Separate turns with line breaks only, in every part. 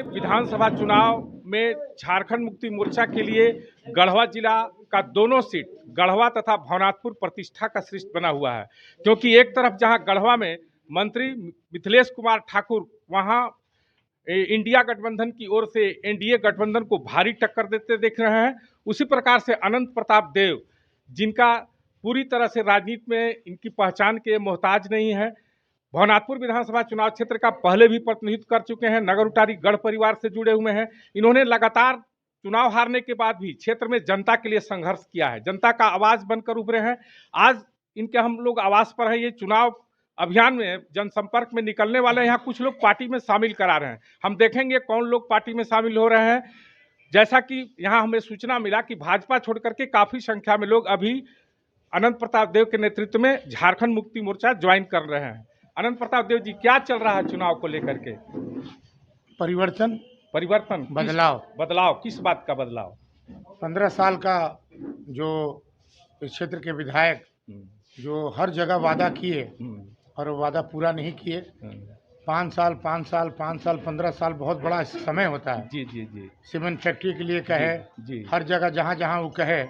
विधानसभा चुनाव में झारखंड मुक्ति मोर्चा के लिए गढ़वा जिला का दोनों सीट गढ़वा तथा भवनाथपुर प्रतिष्ठा का सृष्ट बना हुआ है, क्योंकि एक तरफ जहां गढ़वा में मंत्री मिथिलेश कुमार ठाकुर वहां इंडिया गठबंधन की ओर से एनडीए गठबंधन को भारी टक्कर देते देख रहे हैं, उसी प्रकार से अनंत प्रताप देव जिनका पूरी तरह से राजनीति में इनकी पहचान के मोहताज नहीं है, भवनाथपुर विधानसभा चुनाव क्षेत्र का पहले भी प्रतिनिधित्व कर चुके हैं, नगर उटारी गढ़ परिवार से जुड़े हुए हैं। इन्होंने लगातार चुनाव हारने के बाद भी क्षेत्र में जनता के लिए संघर्ष किया है, जनता का आवाज बनकर उभरे हैं। आज इनके हम लोग आवास पर हैं, ये चुनाव अभियान में जनसंपर्क में निकलने वाले हैं। यहाँ कुछ लोग पार्टी में शामिल करा रहे हैं, हम देखेंगे कौन लोग पार्टी में शामिल हो रहे हैं। जैसा कि यहाँ हमें सूचना मिला कि भाजपा छोड़ करके काफी संख्या में लोग अभी अनंत प्रताप देव के नेतृत्व में झारखंड मुक्ति मोर्चा ज्वाइन कर रहे हैं। अनंत प्रताप देव जी, क्या चल रहा है चुनाव को लेकर के? परिवर्तन बदलाव किस बात का बदलाव?
15 साल का जो इस क्षेत्र के विधायक जो हर जगह वादा किए और वादा पूरा नहीं किए, 5 साल 15 साल बहुत बड़ा समय होता है।
जी जी जी।
सीमेंट फैक्ट्री के लिए कहे,
जी,
हर जगह जहाँ जहाँ वो कहे,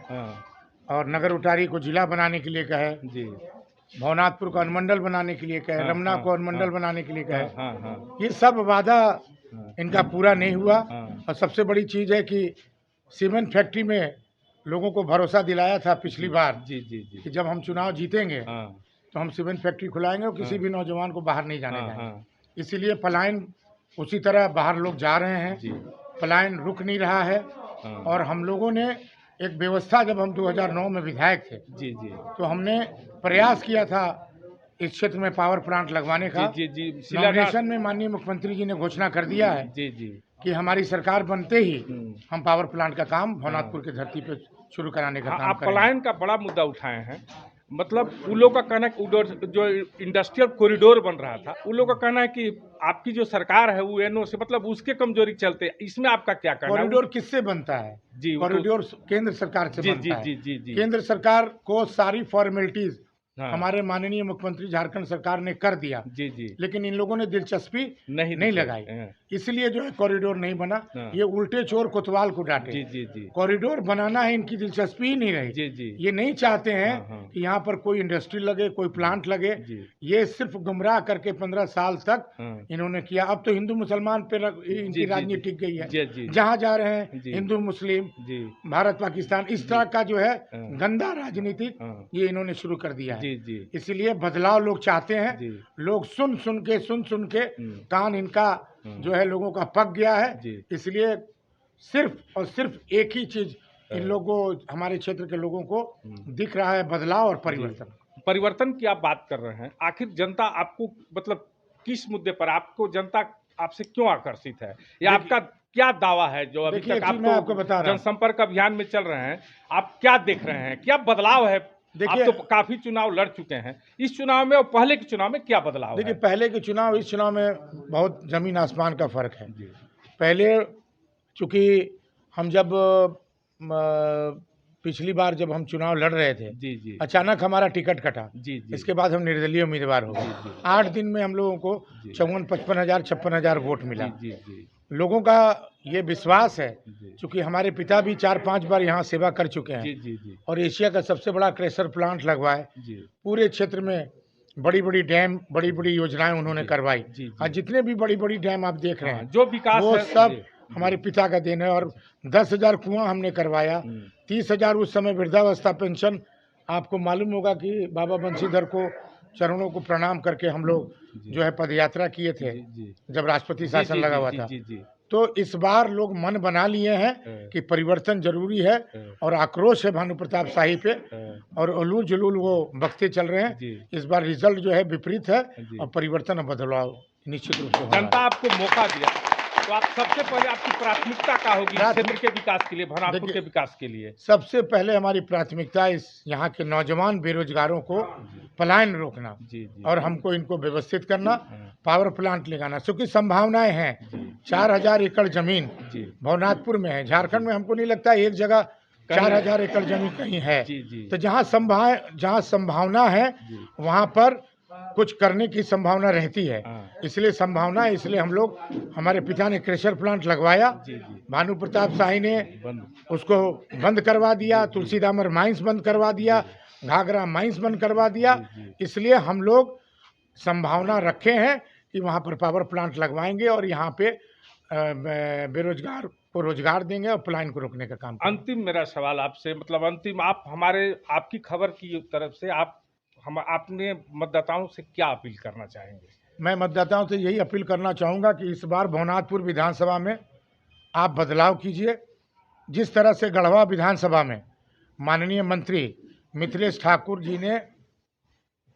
और नगर उटारी को जिला बनाने के लिए कहे,
जी,
भवनाथपुर को अनुमंडल बनाने के लिए कहे, रमना को अनुमंडल बनाने के लिए कहे, ये सब वादा इनका पूरा नहीं हुआ। और सबसे बड़ी चीज़ है कि सीमेंट फैक्ट्री में लोगों को भरोसा दिलाया था पिछली बार,
जी जी जी,
कि जब हम चुनाव जीतेंगे तो हम सीमेंट फैक्ट्री खुलाएंगे और किसी भी नौजवान को बाहर नहीं जाने देंगे। इसीलिए पलायन उसी तरह बाहर लोग जा रहे हैं, पलायन रुक नहीं रहा है। और हम लोगों ने एक व्यवस्था, जब हम 2009 में विधायक थे,
जी जी,
तो हमने प्रयास किया था इस क्षेत्र में पावर प्लांट लगवाने का।
जी जी,
नॉमिनेशन में माननीय मुख्यमंत्री जी ने घोषणा कर दिया है,
जी जी,
कि हमारी सरकार बनते ही हम पावर प्लांट का काम भवनाथपुर की धरती पे शुरू कराने का काम करेंगे।
पलायन का बड़ा मुद्दा उठाए हैं, मतलब उन लोगों का कहना है जो इंडस्ट्रियल कॉरिडोर बन रहा था, उन लोगों का कहना है कि आपकी जो सरकार है वो एनओ से, मतलब उसके कमजोरी चलते, इसमें आपका क्या कहना है?
कॉरिडोर किससे बनता है?
जी,
कॉरिडोर केंद्र सरकार से बनता है।
जी जी जी,
केंद्र सरकार को सारी फॉर्मेलिटीज हमारे माननीय मुख्यमंत्री झारखंड सरकार ने कर दिया,
जी जी,
लेकिन इन लोगों ने दिलचस्पी नहीं लगाई, इसलिए जो है कॉरिडोर नहीं बना। ये उल्टे चोर कोतवाल को डांटे।
जी जी जी,
कॉरिडोर बनाना है, इनकी दिलचस्पी ही नहीं रही।
जी जी,
ये नहीं चाहते हैं कि यहाँ पर कोई इंडस्ट्री लगे, कोई प्लांट लगे। ये सिर्फ गुमराह करके 15 साल तक इन्होंने किया। अब तो हिंदू मुसलमान पे इनकी राजनीति टिक गई है, जहाँ जा रहे हैं हिंदू मुस्लिम, भारत पाकिस्तान, इस तरह का जो है गंदा राजनीति ये इन्होंने शुरू कर दिया है। इसलिए बदलाव लोग चाहते हैं। लोग सुन सुन के कान इनका जो है लोगों का पक गया है। इसलिए सिर्फ और सिर्फ एक ही चीज इन लोगों, हमारे क्षेत्र के लोगों को दिख रहा है, बदलाव और
परिवर्तन की आप बात कर रहे हैं। आखिर जनता आपको, मतलब किस मुद्दे पर आपको जनता आपसे क्यों आकर्षित है, या आपका क्या दावा है जो अभी तक आपको बता रहा, जनसंपर्क अभियान में चल रहे हैं, आप क्या देख रहे हैं, क्या बदलाव है? देखिए, आप तो काफी चुनाव लड़ चुके हैं, इस चुनाव में और पहले के चुनाव में क्या बदलाव है?
देखिए, पहले के चुनाव इस चुनाव में बहुत जमीन आसमान का फर्क है। पहले चूंकि हम जब पिछली बार जब हम चुनाव लड़ रहे थे, जी, अचानक हमारा टिकट कटा, जी, इसके बाद हम निर्दलीय उम्मीदवार हो गए। 8 दिन में हम लोगों को 54-55,000 वोट मिला। लोगों का ये विश्वास है, क्योंकि हमारे पिता भी 4-5 बार यहाँ सेवा कर चुके हैं, और एशिया का सबसे बड़ा क्रेशर प्लांट लगवाए, पूरे क्षेत्र में बड़ी बड़ी डैम, बड़ी बड़ी योजनाएं उन्होंने करवाई। और जितने भी बड़ी बड़ी डैम आप देख रहे हैं,
जो विकास
वो सब हमारे पिता का देन है। और 10,000 कुआं हमने करवाया, 30,000 उस समय वृद्धावस्था पेंशन। आपको मालूम होगा कि बाबा बंशीधर को चरणों को प्रणाम करके हम लोग जो है पदयात्रा किए थे जब राष्ट्रपति शासन लगा हुआ था। तो इस बार लोग मन बना लिए हैं कि परिवर्तन जरूरी है, और आक्रोश है भानु प्रताप शाही पे, और उलूल जुलूल वो बकते चल रहे हैं। इस बार रिजल्ट जो है विपरीत है, और परिवर्तन और बदलाव निश्चित रूप से।
जनता आपको मौका दिया, तो आप सबसे पहले आपकी प्राथमिकता क्या होगी क्षेत्र के विकास के लिए, भवनाथपुर के विकास के लिए?
सबसे पहले हमारी प्राथमिकता इस यहाँ के नौजवान बेरोजगारों को पलायन रोकना, और हमको इनको व्यवस्थित करना, पावर प्लांट लगाना। क्योंकि संभावनाएं हैं, 4,000 एकड़ जमीन भवनाथपुर में है। झारखंड में हमको नहीं लगता एक जगह 4,000 एकड़ जमीन कहीं है। तो जहाँ संभावना है वहाँ पर कुछ करने की संभावना रहती है। इसलिए हम लोग, हमारे पिता ने क्रेशर प्लांट लगवाया, भानु प्रताप शाही ने उसको बंद करवा दिया, तुलसीदामर माइंस बंद करवा दिया, घाघरा माइंस बंद करवा दिया। इसलिए हम लोग संभावना रखे हैं कि वहाँ पर पावर प्लांट लगवाएंगे और यहाँ पे बेरोजगार को रोजगार देंगे और पलायन को रोकने का काम करेंगे।
अंतिम मेरा सवाल आपसे, मतलब अंतिम, आप आपकी खबर की तरफ से आपने मतदाताओं से क्या अपील करना चाहेंगे?
मैं मतदाताओं से यही अपील करना चाहूँगा कि इस बार भवनाथपुर विधानसभा में आप बदलाव कीजिए। जिस तरह से गढ़वा विधानसभा में माननीय मंत्री मिथिलेश ठाकुर जी ने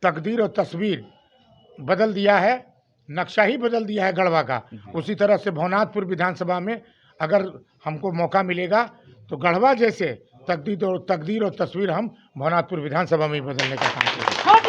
तकदीर और तस्वीर बदल दिया है, नक्शा ही बदल दिया है गढ़वा का, उसी तरह से भवनाथपुर विधानसभा में अगर हमको मौका मिलेगा तो गढ़वा जैसे तकदीर और तस्वीर हम भवनाथपुर विधानसभा में बदलने का काम करेंगे।